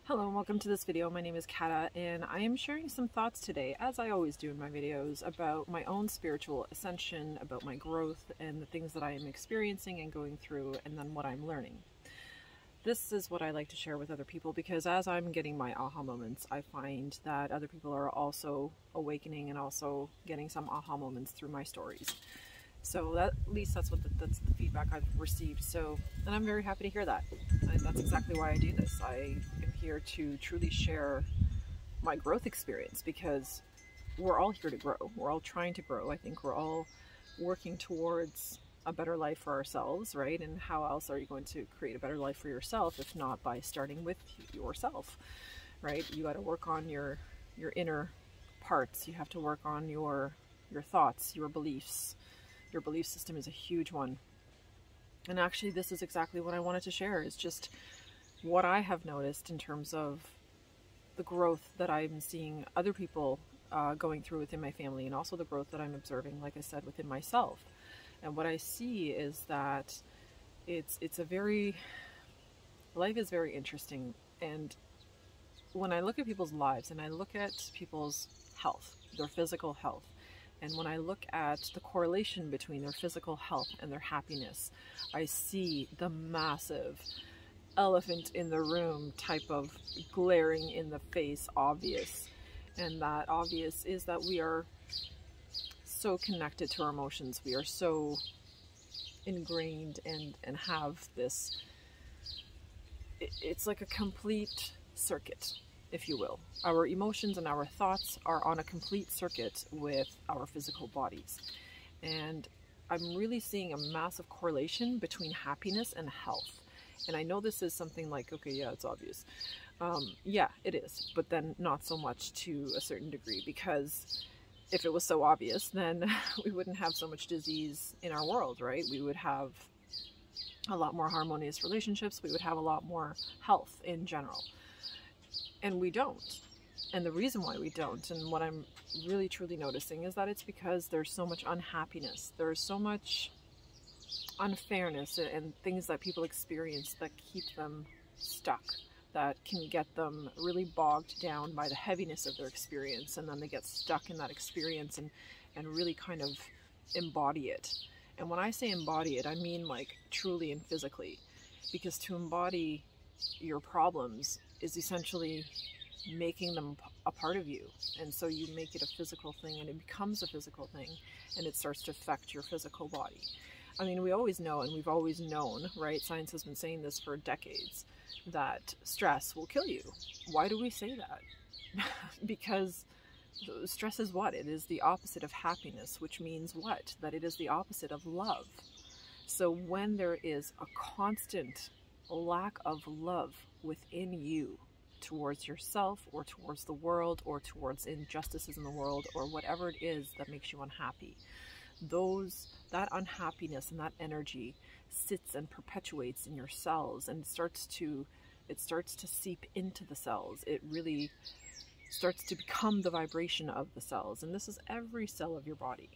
Hello and welcome to this video. My name is Kata and I am sharing some thoughts today, as I always do in my videos, about my own spiritual ascension, about my growth and the things that I am experiencing and going through, and then what I'm learning. This is what I like to share with other people because as I'm getting my aha moments, I find that other people are also awakening and also getting some aha moments through my stories. So at least that's the feedback I've received. And I'm very happy to hear that. And that's exactly why I do this. I am here to truly share my growth experience because we're all here to grow. We're all trying to grow. I think we're all working towards a better life for ourselves, right? And how else are you going to create a better life for yourself if not by starting with yourself, right? You got to work on your inner parts. You have to work on your thoughts, your beliefs. Your belief system is a huge one. And actually this is exactly what I wanted to share, is just what I have noticed in terms of the growth that I'm seeing other people going through within my family, and also the growth that I'm observing, like I said, within myself. And what I see is that life is very interesting. And when I look at people's lives and I look at people's health, their physical health, and when I look at the correlation between their physical health and their happiness, I see the massive elephant in the room type of glaring in the face obvious. And that obvious is that we are so connected to our emotions. We are so ingrained and have this, it's like a complete circuit, if you will. Our emotions and our thoughts are on a complete circuit with our physical bodies. And I'm really seeing a massive correlation between happiness and health. And I know this is something like, okay, yeah, it's obvious. Yeah, it is, but then not so much to a certain degree, because if it was so obvious, then we wouldn't have so much disease in our world, right? We would have a lot more harmonious relationships. We would have a lot more health in general. And we don't. And the reason why we don't, and what I'm really truly noticing, is that it's because there's so much unhappiness. There's so much unfairness and things that people experience that keep them stuck, that can get them really bogged down by the heaviness of their experience, and then they get stuck in that experience and really kind of embody it. And when I say embody it, I mean like truly and physically, because to embody your problems is essentially making them a part of you. And so you make it a physical thing, and it becomes a physical thing, and it starts to affect your physical body. I mean, we always know, and we've always known, right? Science has been saying this for decades, that stress will kill you. Why do we say that? Because stress is what? It is the opposite of happiness, which means what? That it is the opposite of love. So when there is a constant lack of love within you towards yourself or towards the world or towards injustices in the world or whatever it is that makes you unhappy, that unhappiness and that energy sits and perpetuates in your cells, and it starts to seep into the cells. It really starts to become the vibration of the cells, and this is every cell of your body.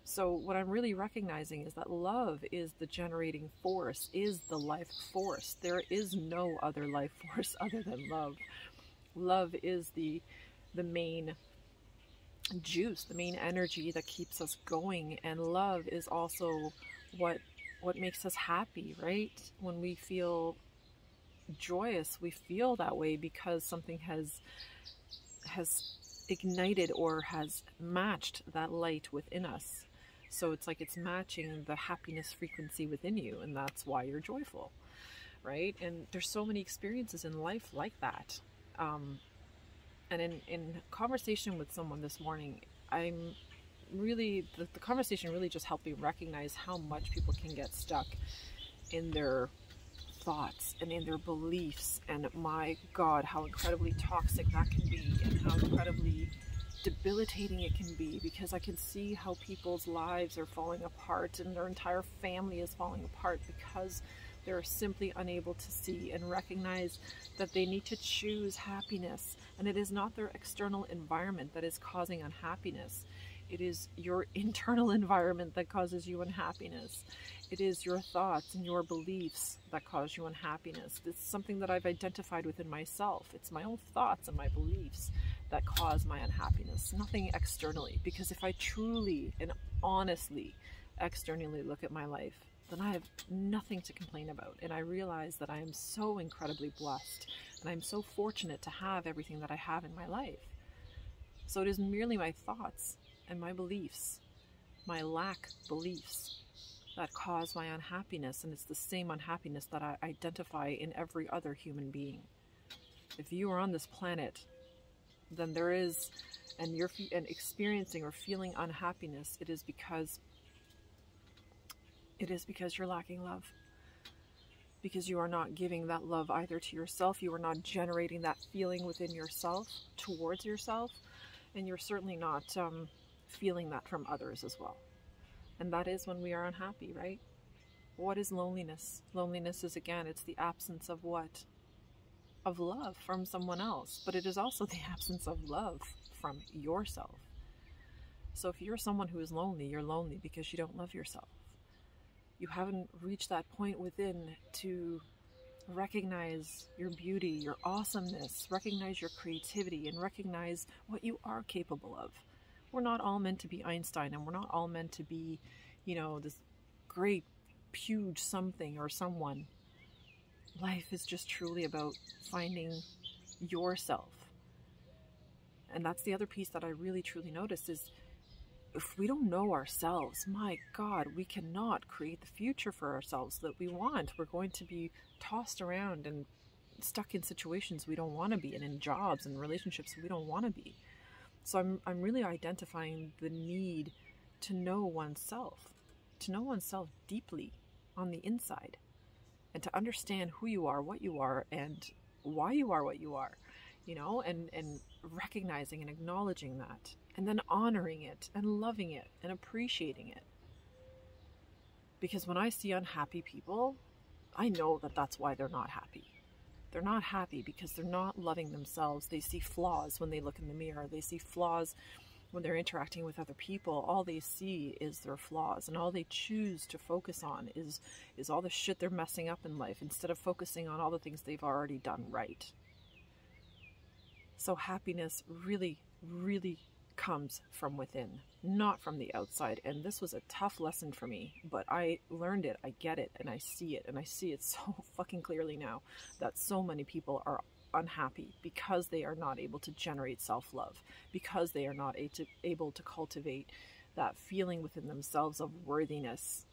So what I'm really recognizing is that love is the generating force, is the life force. There is no other life force other than love. Love is the main juice, the main energy that keeps us going. And love is also what makes us happy, right? When we feel joyous, we feel that way because something has ignited or has matched that light within us. So it's like it's matching the happiness frequency within you, and that's why you're joyful, right? And there's so many experiences in life like that. And in conversation with someone this morning, I'm really, the conversation really just helped me recognize how much people can get stuck in their thoughts and in their beliefs, and my God, how incredibly toxic that can be, and how incredibly debilitating it can be, because I can see how people's lives are falling apart and their entire family is falling apart because they're simply unable to see and recognize that they need to choose happiness, and it is not their external environment that is causing unhappiness. It is your internal environment that causes you unhappiness. It is your thoughts and your beliefs that cause you unhappiness. It's something that I've identified within myself. It's my own thoughts and my beliefs that cause my unhappiness, nothing externally. Because if I truly and honestly externally look at my life, then I have nothing to complain about. And I realize that I am so incredibly blessed, and I'm so fortunate to have everything that I have in my life. So it is merely my thoughts and my beliefs, my lack beliefs, that cause my unhappiness. And it's the same unhappiness that I identify in every other human being. If you are on this planet, then there is, and you're experiencing or feeling unhappiness, it is because you're lacking love. Because you are not giving that love either to yourself, you are not generating that feeling within yourself towards yourself, and you're certainly not feeling that from others as well. And that is when we are unhappy, right? What is loneliness? Loneliness is, again, it's the absence of what? Of love from someone else, but it is also the absence of love from yourself. So if you're someone who is lonely, you're lonely because you don't love yourself. You haven't reached that point within to recognize your beauty, your awesomeness, recognize your creativity, and recognize what you are capable of. We're not all meant to be Einstein, and we're not all meant to be, this great, huge something or someone. Life is just truly about finding yourself. And that's the other piece that I really truly noticed is, if we don't know ourselves, my God, we cannot create the future for ourselves that we want. We're going to be tossed around and stuck in situations we don't want to be in jobs and relationships we don't want to be. So I'm really identifying the need to know oneself deeply on the inside, and to understand who you are, what you are, and why you are what you are, and recognizing and acknowledging that, and then honoring it and loving it and appreciating it. Because when I see unhappy people, I know that that's why they're not happy. They're not happy because they're not loving themselves. They see flaws when they look in the mirror. They see flaws when they're interacting with other people. All they see is their flaws, and all they choose to focus on is all the shit they're messing up in life, instead of focusing on all the things they've already done right. So happiness really, really comes from within, not from the outside. And this was a tough lesson for me, but I learned it, I get it, and I see it. And I see it so fucking clearly now that so many people are unhappy because they are not able to generate self-love, because they are not able to cultivate that feeling within themselves of worthiness.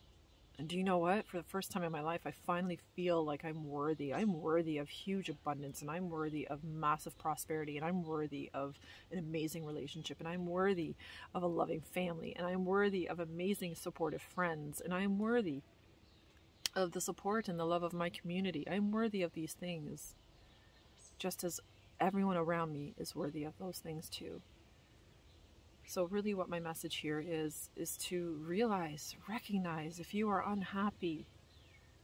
And do you know what? For the first time in my life, I finally feel like I'm worthy. I'm worthy of huge abundance, and I'm worthy of massive prosperity, and I'm worthy of an amazing relationship, and I'm worthy of a loving family, and I'm worthy of amazing supportive friends, and I'm worthy of the support and the love of my community. I'm worthy of these things, just as everyone around me is worthy of those things too. So really what my message here is to recognize if you are unhappy,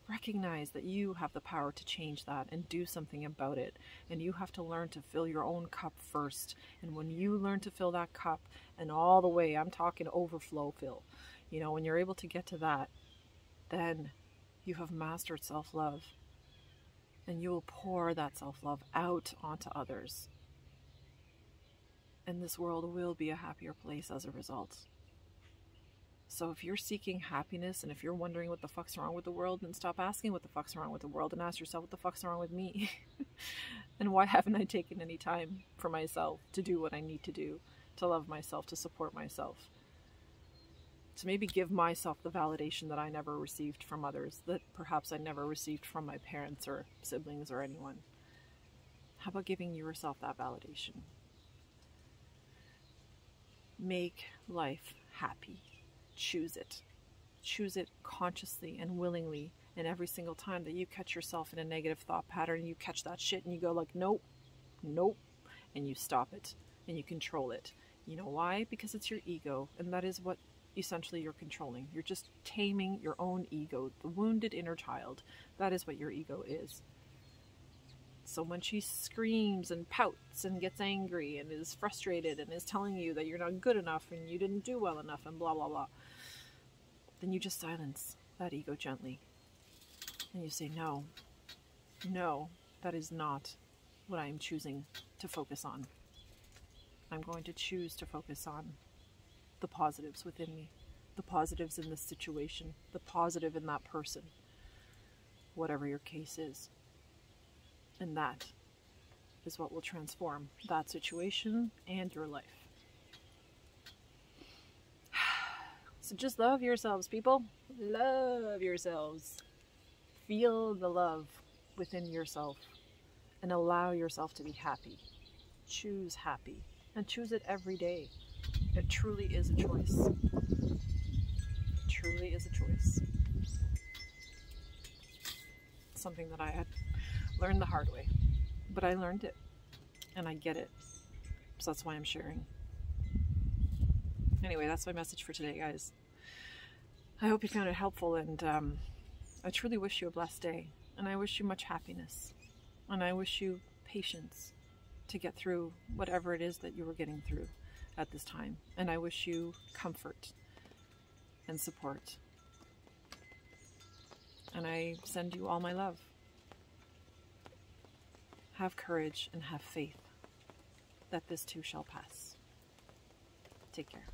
recognize that you have the power to change that and do something about it. And you have to learn to fill your own cup first. And when you learn to fill that cup, and all the way, I'm talking overflow fill, when you're able to get to that, then you have mastered self-love. And you will pour that self-love out onto others. And this world will be a happier place as a result. So if you're seeking happiness, and if you're wondering what the fuck's wrong with the world, then stop asking what the fuck's wrong with the world and ask yourself what the fuck's wrong with me. And why haven't I taken any time for myself to do what I need to do, to love myself, to support myself, to maybe give myself the validation that I never received from others, that perhaps I never received from my parents or siblings or anyone. How about giving yourself that validation? Make life happy. Choose it. Choose it consciously and willingly. And every single time that you catch yourself in a negative thought pattern, you catch that shit and you go like, nope, nope, and you stop it and you control it. You know why? Because it's your ego, and that is what essentially you're controlling. You're just taming your own ego, the wounded inner child. That is what your ego is. So when she screams and pouts and gets angry and is frustrated and is telling you that you're not good enough and you didn't do well enough and blah, blah, blah, then you just silence that ego gently. And you say, no, no, that is not what I am choosing to focus on. I'm going to choose to focus on the positives within me, the positives in this situation, the positive in that person, whatever your case is. And that is what will transform that situation and your life. So just love yourselves, people. Love yourselves. Feel the love within yourself and allow yourself to be happy. Choose happy and choose it every day. It truly is a choice. It truly is a choice. Something that I had learned the hard way, but I learned it and I get it. So that's why I'm sharing. Anyway, that's my message for today, guys. I hope you found it helpful, and I truly wish you a blessed day, and I wish you much happiness, and I wish you patience to get through whatever it is that you were getting through at this time, and I wish you comfort and support, and I send you all my love. Have courage and have faith that this too shall pass. Take care.